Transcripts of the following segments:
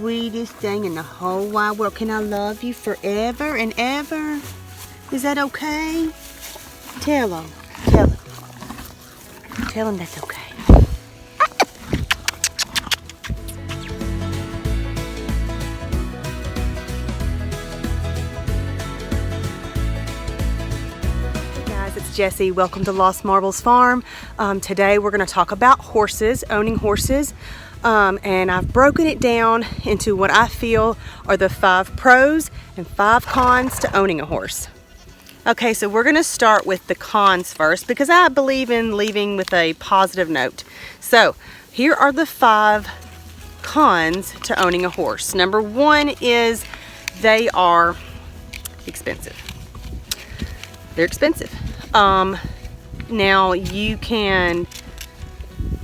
sweetest thing in the whole wide world. Can I love you forever and ever? Is that okay? Tell him. Tell him. Tell him that's okay. It's Jessie. Welcome to Lost Marbles Farm. Today we're going to talk about horses, owning horses, and I've broken it down into what I feel are the 5 pros and 5 cons to owning a horse. Okay, so we're going to start with the cons first because I believe in leaving with a positive note. So here are the 5 cons to owning a horse. Number 1 is they are expensive. They're expensive. Now you can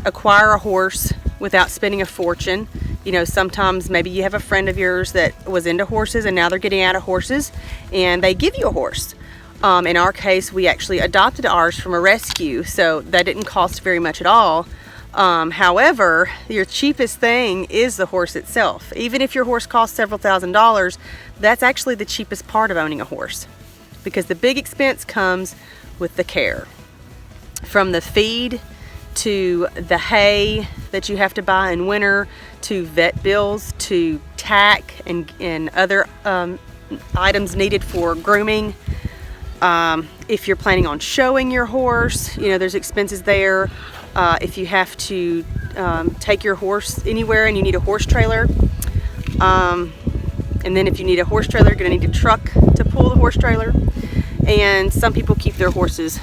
acquire a horse without spending a fortune. You know, sometimes maybe you have a friend of yours that was into horses and now they're getting out of horses and they give you a horse. In our case, we actually adopted ours from a rescue, so that didn't cost very much at all. However, your cheapest thing is the horse itself. Even if your horse costs several $1,000s, that's actually the cheapest part of owning a horse, because the big expense comes with the care. From the feed to the hay that you have to buy in winter, to vet bills, to tack and other items needed for grooming. If you're planning on showing your horse, you know, there's expenses there. If you have to take your horse anywhere and you need a horse trailer. And then if you need a horse trailer, you're going to need a truck to pull the horse trailer. And some people keep their horses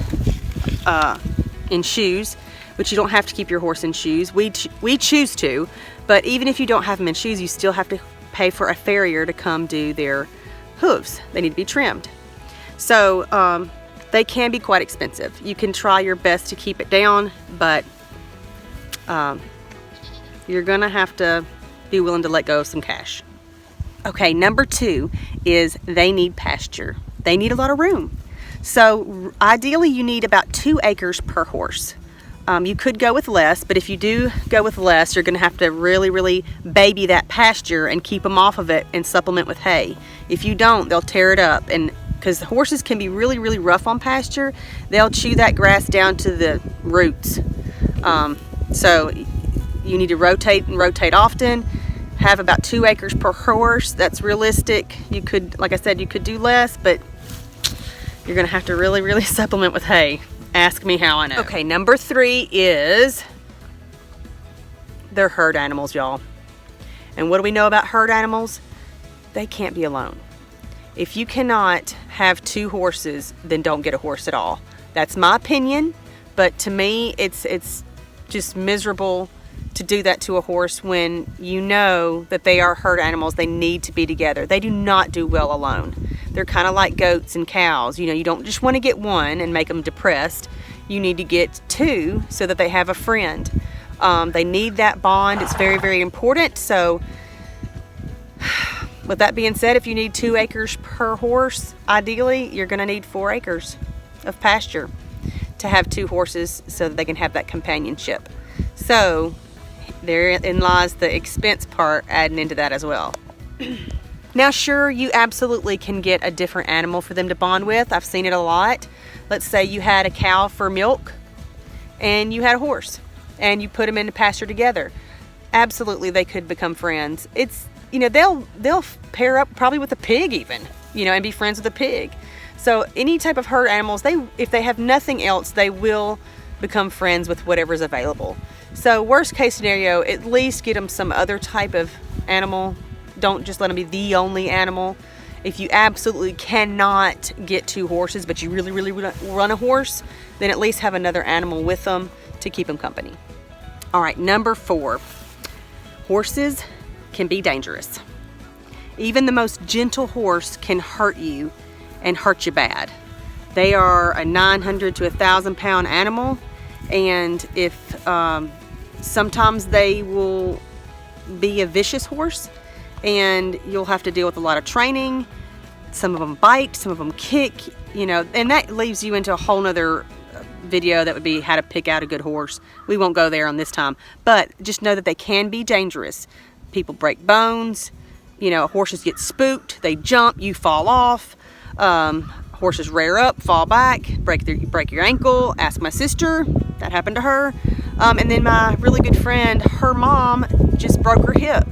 in shoes, but you don't have to keep your horse in shoes. We choose to, but even if you don't have them in shoes, you still have to pay for a farrier to come do their hooves. They need to be trimmed. So they can be quite expensive. You can try your best to keep it down, but you're gonna have to be willing to let go of some cash. Okay, number 2 is they need pasture. They need a lot of room. So ideally you need about 2 acres per horse. You could go with less, but if you do go with less, you're gonna have to really baby that pasture and keep them off of it and supplement with hay. If you don't, they'll tear it up, and because the horses can be really rough on pasture, they'll chew that grass down to the roots. So you need to rotate and rotate often. Have about 2 acres per horse. That's realistic. You could, like I said, you could do less, but you're gonna have to really supplement with hay. Ask me how I know. Okay, number 3 is they're herd animals, y'all. And what do we know about herd animals? They can't be alone. If you cannot have 2 horses, then don't get a horse at all. That's my opinion, but to me, it's just miserable to do that to a horse when you know that they are herd animals. They need to be together. They do not do well alone. They're kind of like goats and cows. You know, you don't just want to get one and make them depressed. You need to get 2 so that they have a friend. They need that bond. It's very important. So with that being said, if you need 2 acres per horse, ideally you're going to need 4 acres of pasture to have 2 horses so that they can have that companionship. So therein lies the expense part adding into that as well. Now sure, you absolutely can get a different animal for them to bond with. I've seen it a lot. Let's say you had a cow for milk and you had a horse and you put them in the pasture together. Absolutely, they could become friends. It's, you know, they'll pair up probably with a pig even, you know, and be friends with a pig. So any type of herd animals, if they have nothing else, they will become friends with whatever's available. So worst case scenario, at least get them some other type of animal. Don't just let them be the only animal. If you absolutely cannot get 2 horses, but you really run a horse, then at least have another animal with them to keep them company. All right, number 4, horses can be dangerous. Even the most gentle horse can hurt you and hurt you bad. They are a 900 to 1,000 pound animal, and if sometimes they will be a vicious horse, and you'll have to deal with a lot of training. Some of them bite, some of them kick, you know, and that leaves you into a whole nother video that would be how to pick out a good horse. We won't go there on this time, but just know that they can be dangerous. People break bones. You know, horses get spooked. They jump. You fall off. Horses rear up, fall back, break your ankle. Ask my sister. That happened to her. And then my really good friend, her mom just broke her hip.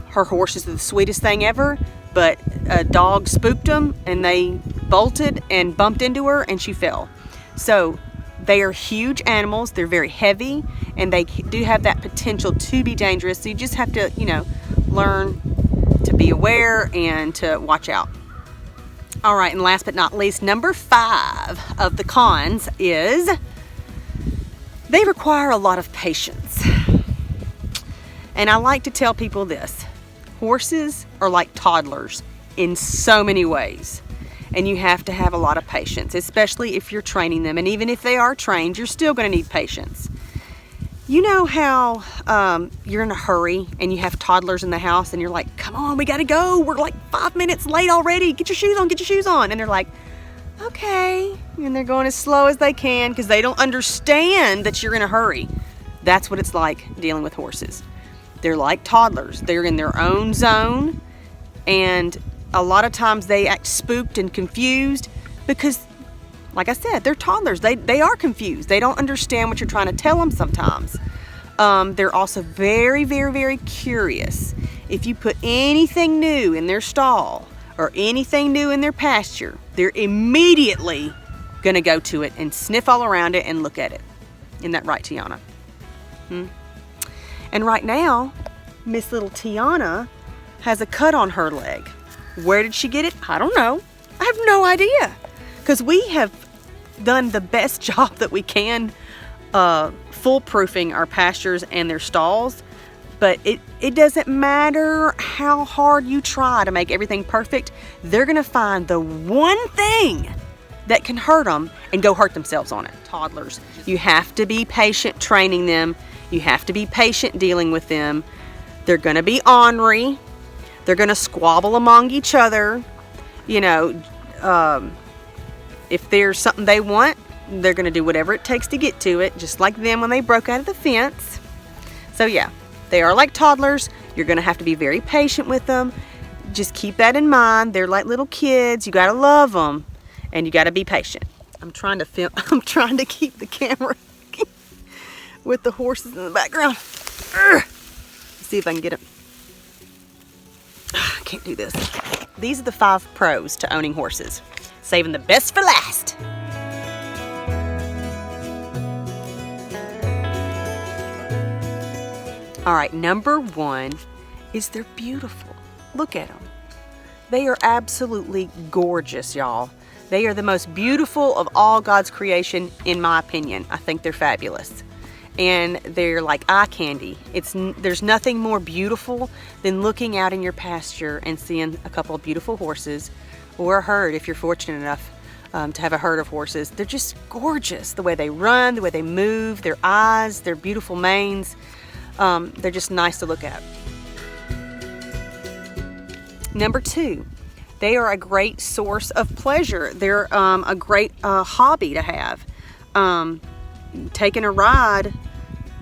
Her horse is the sweetest thing ever, but a dog spooked them and they bolted and bumped into her and she fell. So they are huge animals. They're very heavy and they do have that potential to be dangerous. So you just have to, you know, learn to be aware and to watch out. All right, and last but not least, number 5 of the cons is they require a lot of patience. And I like to tell people this: horses are like toddlers in so many ways. And you have to have a lot of patience, especially if you're training them. And even if they are trained, you're still going to need patience. You know how you're in a hurry and you have toddlers in the house and you're like, come on, we got to go. We're like 5 minutes late already. Get your shoes on, get your shoes on. And they're like, okay. And they're going as slow as they can because they don't understand that you're in a hurry. That's what it's like dealing with horses. They're like toddlers. They're in their own zone. And a lot of times they act spooked and confused because, like I said, they're toddlers. They are confused. They don't understand what you're trying to tell them sometimes. They're also very, very, very curious. If you put anything new in their stall or anything new in their pasture, they're immediately going to go to it and sniff all around it and look at it. Isn't that right, Tiana? And right now, Miss Little Tiana has a cut on her leg. Where did she get it? I don't know. I have no idea. Because we have done the best job that we can foolproofing our pastures and their stalls. But it doesn't matter how hard you try to make everything perfect. They're going to find the one thing that can hurt them and go hurt themselves on it. Toddlers. You have to be patient training them. You have to be patient dealing with them. They're going to be ornery. They're going to squabble among each other. You know, if there's something they want, they're going to do whatever it takes to get to it, just like them when they broke out of the fence. So yeah, they are like toddlers. You're going to have to be very patient with them. Just keep that in mind. They're like little kids. You got to love them and you got to be patient. I'm trying to film. I'm trying to keep the camera with the horses in the background. Let's see if I can get it. I can't do this. These are the 5 pros to owning horses. Saving the best for last. All right, number 1 is they're beautiful. Look at them. They are absolutely gorgeous, y'all. They are the most beautiful of all God's creation, in my opinion. I think they're fabulous. And they're like eye candy. There's nothing more beautiful than looking out in your pasture and seeing a couple of beautiful horses, or a herd if you're fortunate enough to have a herd of horses. They're just gorgeous. The way they run, the way they move, their eyes, their beautiful manes. They're just nice to look at. Number 2, they are a great source of pleasure. They're a great hobby to have. Taking a ride,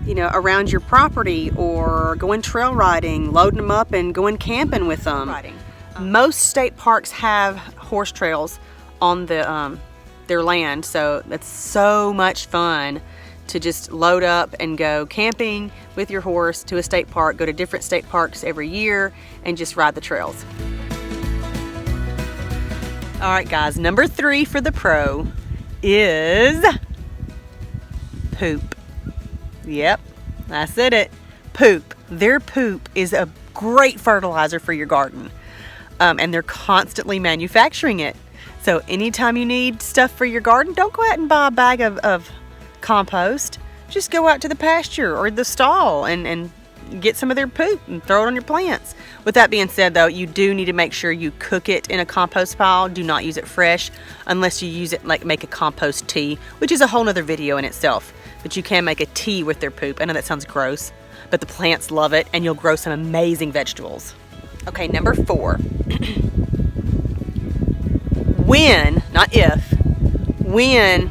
you know, around your property, or going trail riding, loading them up and going camping with them. Most state parks have horse trails on their land, so that's so much fun to just load up and go camping with your horse to a state park, go to different state parks every year and just ride the trails. All right, guys, number 3 for the pro is poop. Yep, I said it. Poop. Their poop is a great fertilizer for your garden. And they're constantly manufacturing it. So anytime you need stuff for your garden, don't go out and buy a bag of compost. Just go out to the pasture or the stall and get some of their poop and throw it on your plants. With that being said, though, you do need to make sure you cook it in a compost pile. Do not use it fresh unless you use it like make a compost tea, which is a whole nother video in itself. But you can make a tea with their poop. I know that sounds gross, but the plants love it and you'll grow some amazing vegetables. Okay, number 4. When, not if, when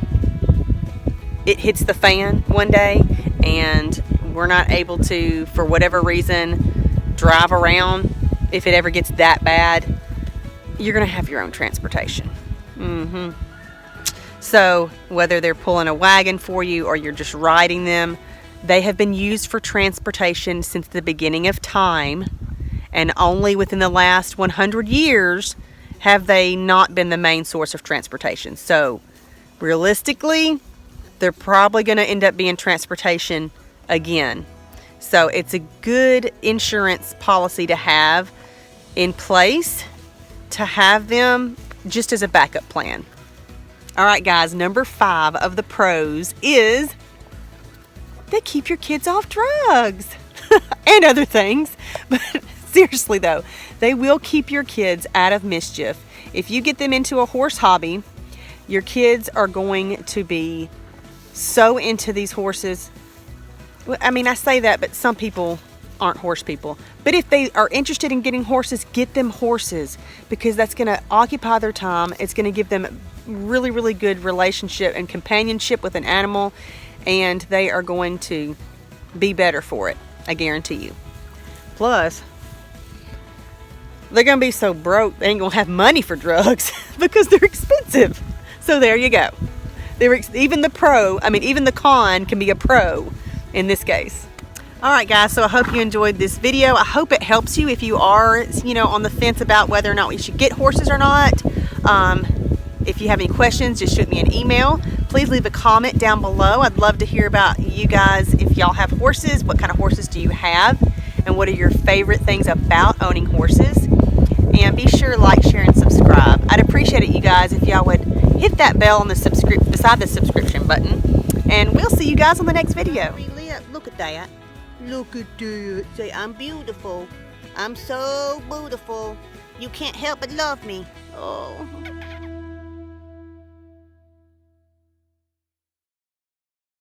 it hits the fan one day and we're not able to, for whatever reason, drive around if it ever gets that bad, you're going to have your own transportation. So whether they're pulling a wagon for you or you're just riding them, they have been used for transportation since the beginning of time, and only within the last 100 years have they not been the main source of transportation. So realistically, they're probably going to end up being transportation again. So it's a good insurance policy to have in place, to have them just as a backup plan. All right, guys, number 5 of the pros is they keep your kids off drugs and other things. But seriously, though, they will keep your kids out of mischief. If you get them into a horse hobby, your kids are going to be so into these horses. I mean, I say that, but some people aren't horse people. But if they are interested in getting horses, get them horses, because that's going to occupy their time. It's going to give them really, really good relationship and companionship with an animal, and they are going to be better for it, I guarantee you. Plus, they're going to be so broke they ain't going to have money for drugs because they're expensive. So there you go. Even the con can be a pro in this case. All right, guys, so I hope you enjoyed this video. I hope it helps you if you are, on the fence about whether or not we should get horses or not. If you have any questions, just shoot me an email. Please leave a comment down below. I'd love to hear about you guys. If y'all have horses, what kind of horses do you have? And what are your favorite things about owning horses? And be sure to like, share, and subscribe. I'd appreciate it, you guys, if y'all would hit that bell on the beside the subscription button. And we'll see you guys on the next video. Look at that. Look at that. Say, I'm beautiful. I'm so beautiful. You can't help but love me. Oh.